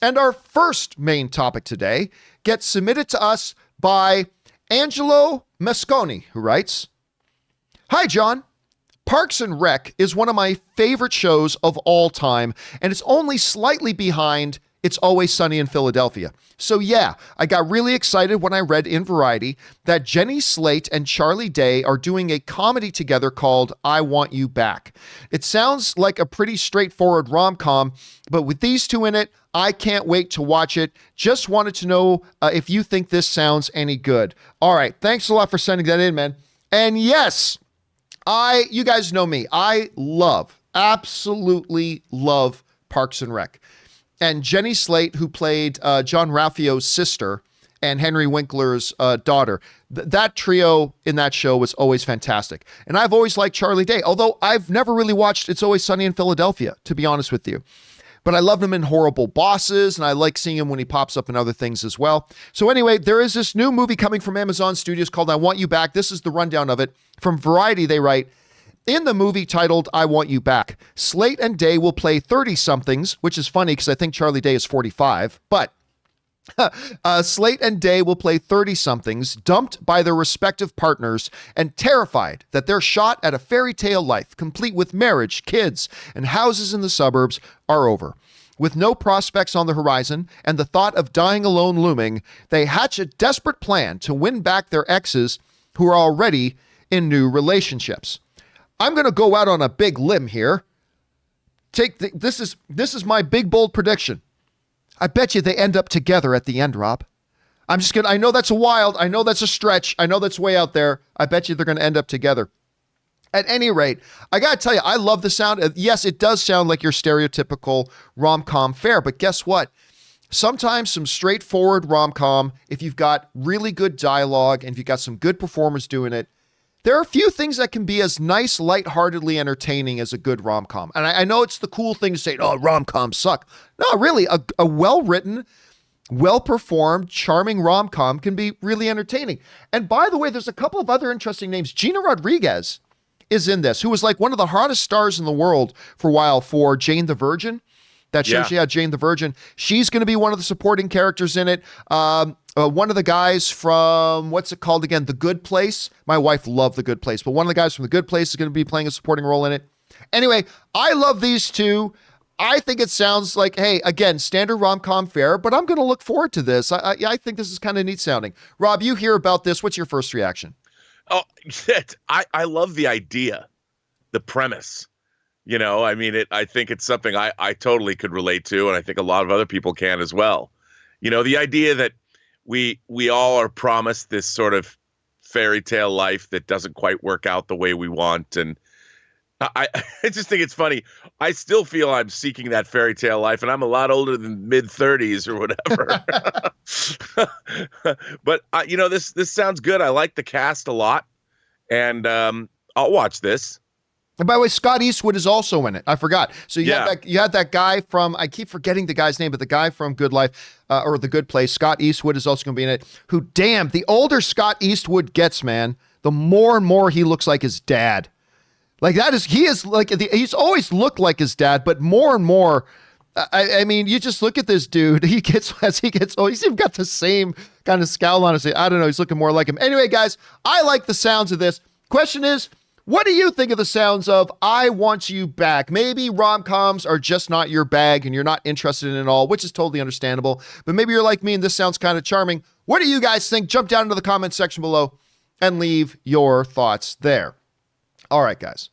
And our first main topic today gets submitted to us by Angelo Mascone, who writes, "Hi, John. Parks and Rec is one of my favorite shows of all time, and it's only slightly behind It's Always Sunny in Philadelphia. So yeah, I got really excited when I read in Variety that Jenny Slate and Charlie Day are doing a comedy together called I Want You Back. It sounds like a pretty straightforward rom-com, but with these two in it, I can't wait to watch it. Just wanted to know if you think this sounds any good." All right, thanks a lot for sending that in, man. And yes, you guys know me. I absolutely love Parks and Rec. And Jenny Slate, who played John Ralphio's sister and Henry Winkler's daughter, that trio in that show was always fantastic. And I've always liked Charlie Day, although I've never really watched It's Always Sunny in Philadelphia, to be honest with you. But I loved him in Horrible Bosses, and I like seeing him when he pops up in other things as well. So anyway, there is this new movie coming from Amazon Studios called I Want You Back. This is the rundown of it. From Variety, they write, "In the movie titled I Want You Back, Slate and Day will play 30-somethings," which is funny because I think Charlie Day is 45, but Slate and Day will play 30-somethings dumped by their respective partners and terrified that their shot at a fairy tale life, complete with marriage, kids, and houses in the suburbs, are over. With no prospects on the horizon and the thought of dying alone looming, they hatch a desperate plan to win back their exes who are already in new relationships. I'm going to go out on a big limb here. This is my big bold prediction. I bet you they end up together at the end, Rob. I know that's I know that's a stretch. I know that's way out there. I bet you they're going to end up together. At any rate, I got to tell you, I love the sound. Yes, it does sound like your stereotypical rom-com fare, but guess what? Sometimes some straightforward rom-com, if you've got really good dialogue and if you've got some good performers doing it, there are a few things that can be as nice, lightheartedly entertaining as a good rom-com. And I know it's the cool thing to say, oh, rom-coms suck. No, really, a well-written, well-performed, charming rom-com can be really entertaining. And by the way, there's a couple of other interesting names. Gina Rodriguez is in this, who was like one of the hottest stars in the world for a while for Jane the Virgin. That show she had, Jane the Virgin. She's going to be one of the supporting characters in it. One of the guys from, what's it called again? The Good Place. My wife loved The Good Place, but one of the guys from The Good Place is going to be playing a supporting role in it. Anyway, I love these two. I think it sounds like, hey, again, standard rom-com fare, but I'm going to look forward to this. I think this is kind of neat sounding. Rob, you hear about this. What's your first reaction? Oh, I love the idea, the premise. You know, I mean, I think it's something I totally could relate to, and I think a lot of other people can as well. You know, the idea that we all are promised this sort of fairy tale life that doesn't quite work out the way we want. And I just think it's funny. I still feel I'm seeking that fairy tale life, and I'm a lot older than mid-30s or whatever. But, you know, this sounds good. I like the cast a lot, and I'll watch this. And by the way, Scott Eastwood is also in it. I forgot. So you had that guy from, I keep forgetting the guy's name, but the guy from Good Life or The Good Place, Scott Eastwood is also going to be in it. Who, damn, the older Scott Eastwood gets, man, the more and more he looks like his dad. Like he's always looked like his dad, but more and more, I mean, you just look at this dude. As he gets old, he's even got the same kind of scowl on his face. I don't know. He's looking more like him. Anyway, guys, I like the sounds of this. Question is, what do you think of the sounds of I Want You Back? Maybe rom-coms are just not your bag and you're not interested in it all, which is totally understandable. But maybe you're like me and this sounds kind of charming. What do you guys think? Jump down into the comment section below and leave your thoughts there. All right, guys.